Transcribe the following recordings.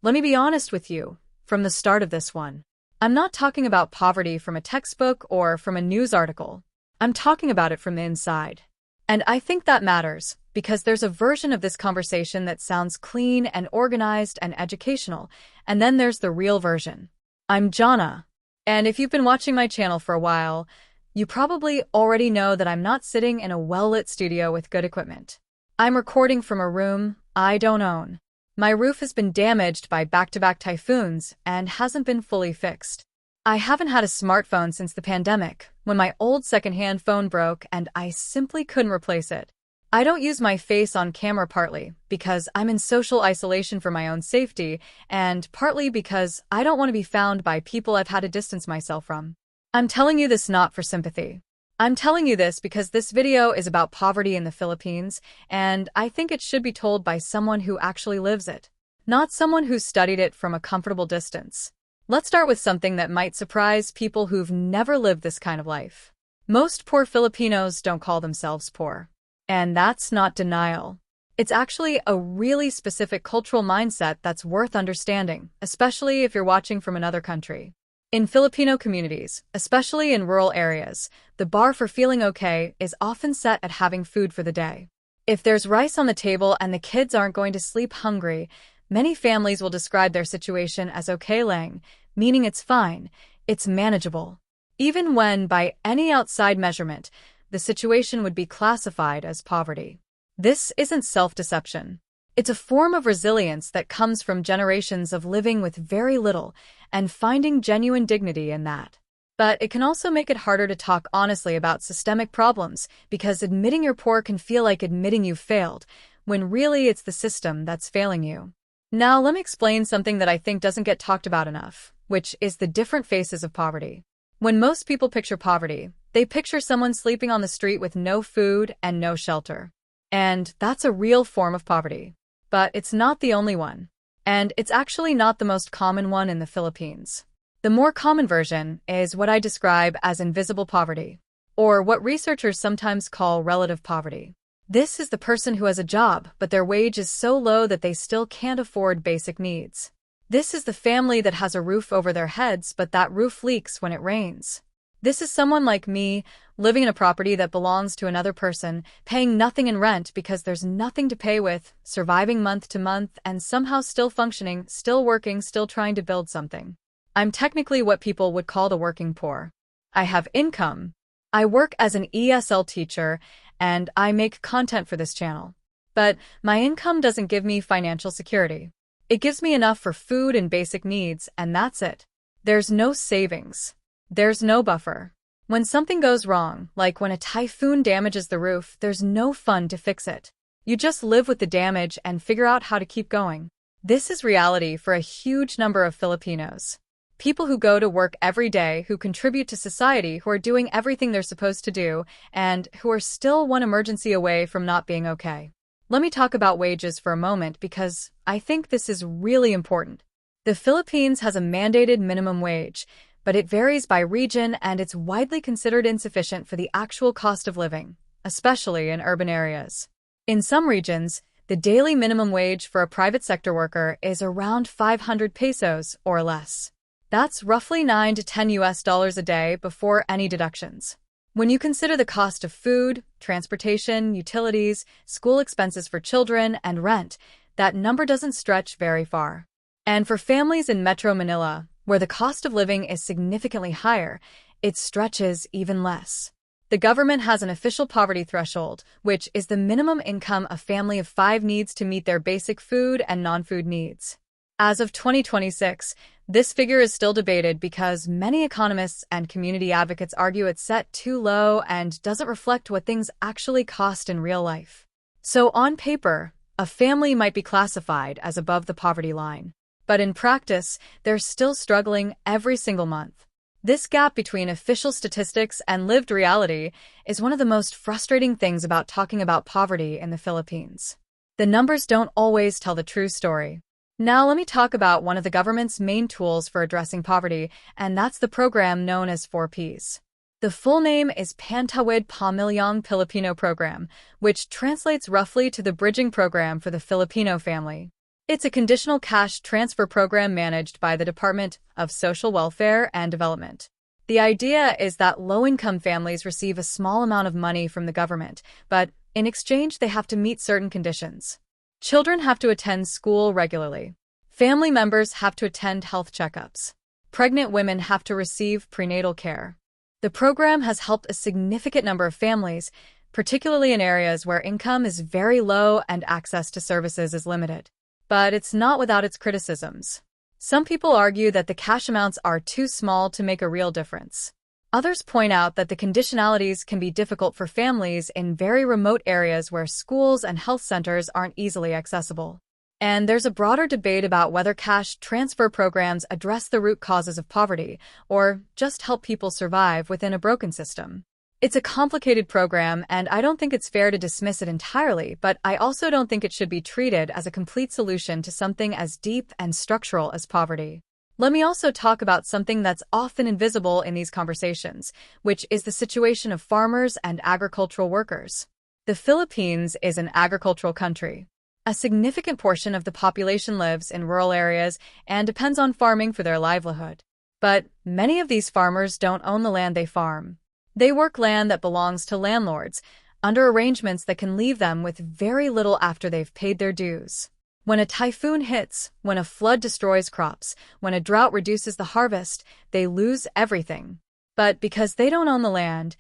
Let me be honest with you, from the start of this one. I'm not talking about poverty from a textbook or from a news article. I'm talking about it from the inside. And I think that matters, because there's a version of this conversation that sounds clean and organized and educational, and then there's the real version. I'm Jhonna, and if you've been watching my channel for a while, you probably already know that I'm not sitting in a well-lit studio with good equipment. I'm recording from a room I don't own. My roof has been damaged by back-to-back typhoons and hasn't been fully fixed. I haven't had a smartphone since the pandemic, when my old secondhand phone broke and I simply couldn't replace it. I don't use my face on camera partly because I'm in social isolation for my own safety, and partly because I don't want to be found by people I've had to distance myself from. I'm telling you this not for sympathy. I'm telling you this because this video is about poverty in the Philippines, and I think it should be told by someone who actually lives it, not someone who's studied it from a comfortable distance. Let's start with something that might surprise people who've never lived this kind of life. Most poor Filipinos don't call themselves poor. And that's not denial. It's actually a really specific cultural mindset that's worth understanding, especially if you're watching from another country. In Filipino communities, especially in rural areas, the bar for feeling okay is often set at having food for the day. If there's rice on the table and the kids aren't going to sleep hungry, many families will describe their situation as okay lang, meaning it's fine, it's manageable. Even when, by any outside measurement, the situation would be classified as poverty. This isn't self-deception. It's a form of resilience that comes from generations of living with very little and finding genuine dignity in that. But it can also make it harder to talk honestly about systemic problems because admitting you're poor can feel like admitting you've failed, when really it's the system that's failing you. Now let me explain something that I think doesn't get talked about enough, which is the different faces of poverty. When most people picture poverty, they picture someone sleeping on the street with no food and no shelter. And that's a real form of poverty. But it's not the only one. And it's actually not the most common one in the Philippines. The more common version is what I describe as invisible poverty, or what researchers sometimes call relative poverty. This is the person who has a job, but their wage is so low that they still can't afford basic needs. This is the family that has a roof over their heads, but that roof leaks when it rains. This is someone like me, living in a property that belongs to another person, paying nothing in rent because there's nothing to pay with, surviving month to month, and somehow still functioning, still working, still trying to build something. I'm technically what people would call the working poor. I have income. I work as an ESL teacher, and I make content for this channel. But my income doesn't give me financial security. It gives me enough for food and basic needs, and that's it. There's no savings. There's no buffer. When something goes wrong, like when a typhoon damages the roof, there's no fund to fix it. You just live with the damage and figure out how to keep going. This is reality for a huge number of Filipinos. People who go to work every day, who contribute to society, who are doing everything they're supposed to do, and who are still one emergency away from not being okay. Let me talk about wages for a moment because I think this is really important. The Philippines has a mandated minimum wage, but it varies by region and it's widely considered insufficient for the actual cost of living, especially in urban areas. In some regions, the daily minimum wage for a private sector worker is around 500 pesos or less. That's roughly $9 to $10 a day before any deductions. When you consider the cost of food, transportation, utilities, school expenses for children, and rent, that number doesn't stretch very far. And for families in Metro Manila, where the cost of living is significantly higher, it stretches even less. The government has an official poverty threshold, which is the minimum income a family of 5 needs to meet their basic food and non-food needs. As of 2026, this figure is still debated because many economists and community advocates argue it's set too low and doesn't reflect what things actually cost in real life. So on paper, a family might be classified as above the poverty line. But in practice, they're still struggling every single month. This gap between official statistics and lived reality is one of the most frustrating things about talking about poverty in the Philippines. The numbers don't always tell the true story. Now let me talk about one of the government's main tools for addressing poverty, and that's the program known as 4Ps. The full name is Pantawid Pamilyang Pilipino Program, which translates roughly to the Bridging Program for the Filipino Family. It's a conditional cash transfer program managed by the Department of Social Welfare and Development. The idea is that low-income families receive a small amount of money from the government, but in exchange they have to meet certain conditions. Children have to attend school regularly. Family members have to attend health checkups. Pregnant women have to receive prenatal care. The program has helped a significant number of families, particularly in areas where income is very low and access to services is limited. But it's not without its criticisms. Some people argue that the cash amounts are too small to make a real difference. Others point out that the conditionalities can be difficult for families in very remote areas where schools and health centers aren't easily accessible. And there's a broader debate about whether cash transfer programs address the root causes of poverty or just help people survive within a broken system. It's a complicated program, and I don't think it's fair to dismiss it entirely, but I also don't think it should be treated as a complete solution to something as deep and structural as poverty. Let me also talk about something that's often invisible in these conversations, which is the situation of farmers and agricultural workers. The Philippines is an agricultural country. A significant portion of the population lives in rural areas and depends on farming for their livelihood. But many of these farmers don't own the land they farm. They work land that belongs to landlords, under arrangements that can leave them with very little after they've paid their dues. When a typhoon hits, when a flood destroys crops, when a drought reduces the harvest, they lose everything. But because they don't own the land,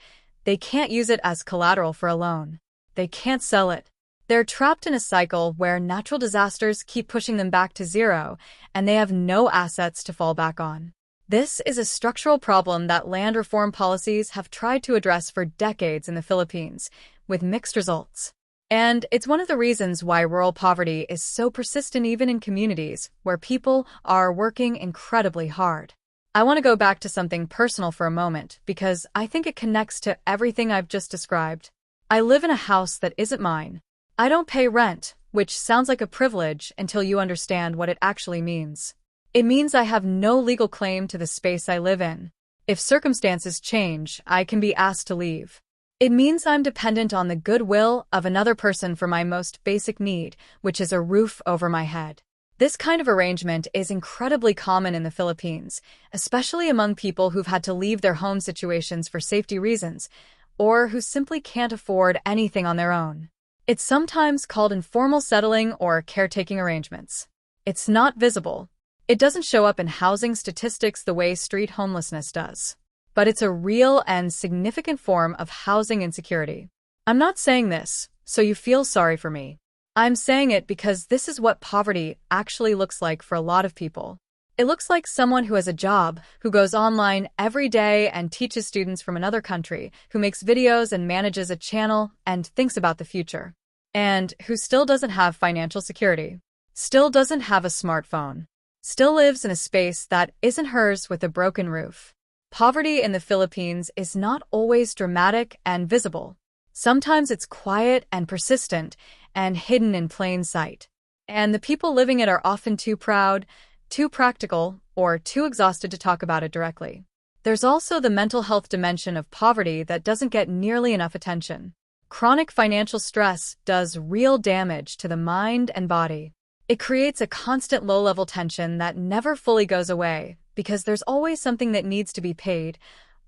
they can't use it as collateral for a loan. They can't sell it. They're trapped in a cycle where natural disasters keep pushing them back to zero, and they have no assets to fall back on. This is a structural problem that land reform policies have tried to address for decades in the Philippines, with mixed results. And it's one of the reasons why rural poverty is so persistent even in communities where people are working incredibly hard. I want to go back to something personal for a moment because I think it connects to everything I've just described. I live in a house that isn't mine. I don't pay rent, which sounds like a privilege until you understand what it actually means. It means I have no legal claim to the space I live in. If circumstances change, I can be asked to leave. It means I'm dependent on the goodwill of another person for my most basic need, which is a roof over my head. This kind of arrangement is incredibly common in the Philippines, especially among people who've had to leave their home situations for safety reasons, or who simply can't afford anything on their own. It's sometimes called informal settling or caretaking arrangements. It's not visible. It doesn't show up in housing statistics the way street homelessness does. But it's a real and significant form of housing insecurity. I'm not saying this so you feel sorry for me. I'm saying it because this is what poverty actually looks like for a lot of people. It looks like someone who has a job, who goes online every day and teaches students from another country, who makes videos and manages a channel and thinks about the future, and who still doesn't have financial security, still doesn't have a smartphone, still lives in a space that isn't hers with a broken roof. Poverty in the Philippines is not always dramatic and visible. Sometimes it's quiet and persistent and hidden in plain sight. And the people living it are often too proud, too practical, or too exhausted to talk about it directly. There's also the mental health dimension of poverty that doesn't get nearly enough attention. Chronic financial stress does real damage to the mind and body. It creates a constant low-level tension that never fully goes away because there's always something that needs to be paid,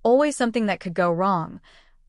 always something that could go wrong,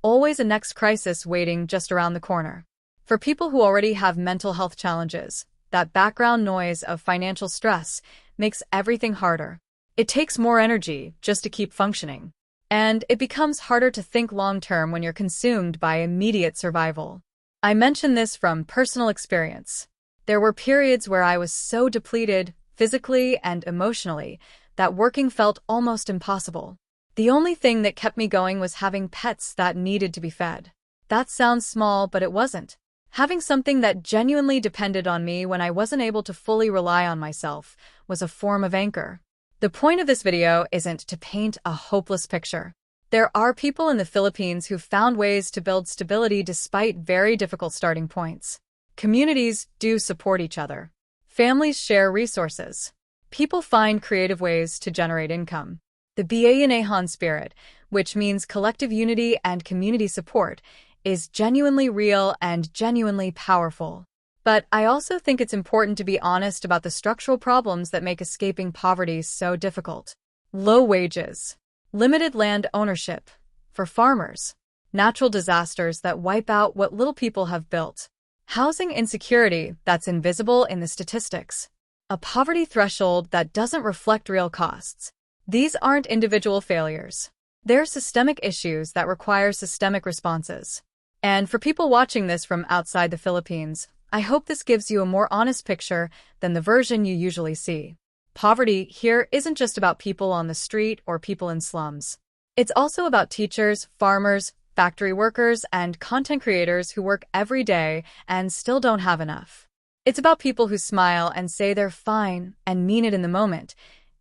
always a next crisis waiting just around the corner. For people who already have mental health challenges, that background noise of financial stress makes everything harder. It takes more energy just to keep functioning. And it becomes harder to think long-term when you're consumed by immediate survival. I mention this from personal experience. There were periods where I was so depleted, physically and emotionally, that working felt almost impossible. The only thing that kept me going was having pets that needed to be fed. That sounds small, but it wasn't. Having something that genuinely depended on me when I wasn't able to fully rely on myself was a form of anchor. The point of this video isn't to paint a hopeless picture. There are people in the Philippines who've found ways to build stability despite very difficult starting points. Communities do support each other. Families share resources. People find creative ways to generate income. The Bayanihan spirit, which means collective unity and community support, is genuinely real and genuinely powerful. But I also think it's important to be honest about the structural problems that make escaping poverty so difficult. Low wages, limited land ownership for farmers, natural disasters that wipe out what little people have built, housing insecurity that's invisible in the statistics, a poverty threshold that doesn't reflect real costs. These aren't individual failures. They're systemic issues that require systemic responses. And for people watching this from outside the Philippines, I hope this gives you a more honest picture than the version you usually see. Poverty here isn't just about people on the street or people in slums. It's also about teachers, farmers, factory workers, and content creators who work every day and still don't have enough. It's about people who smile and say they're fine and mean it in the moment,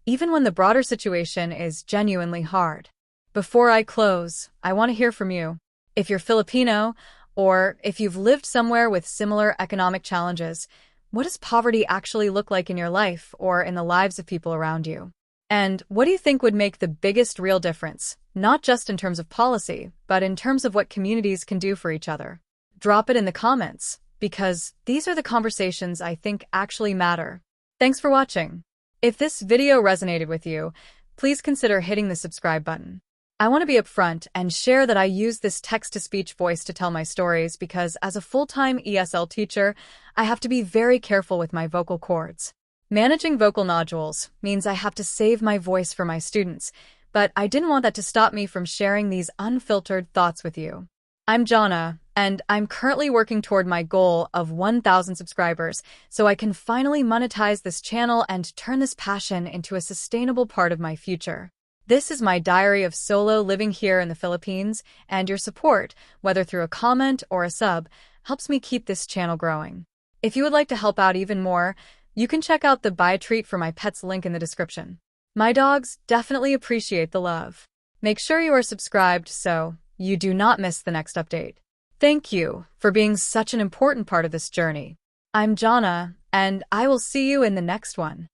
even when the broader situation is genuinely hard. Before I close, I want to hear from you. If you're Filipino, or if you've lived somewhere with similar economic challenges, what does poverty actually look like in your life or in the lives of people around you? And what do you think would make the biggest real difference, not just in terms of policy, but in terms of what communities can do for each other? Drop it in the comments, because these are the conversations I think actually matter. Thanks for watching. If this video resonated with you, please consider hitting the subscribe button. I want to be upfront and share that I use this text-to-speech voice to tell my stories because as a full-time ESL teacher, I have to be very careful with my vocal cords. Managing vocal nodules means I have to save my voice for my students, but I didn't want that to stop me from sharing these unfiltered thoughts with you. I'm Jhonna, and I'm currently working toward my goal of 1,000 subscribers so I can finally monetize this channel and turn this passion into a sustainable part of my future. This is my diary of solo living here in the Philippines, and your support, whether through a comment or a sub, helps me keep this channel growing. If you would like to help out even more, you can check out the buy a treat for my pets link in the description. My dogs definitely appreciate the love. Make sure you are subscribed so you do not miss the next update. Thank you for being such an important part of this journey. I'm Jhonna, and I will see you in the next one.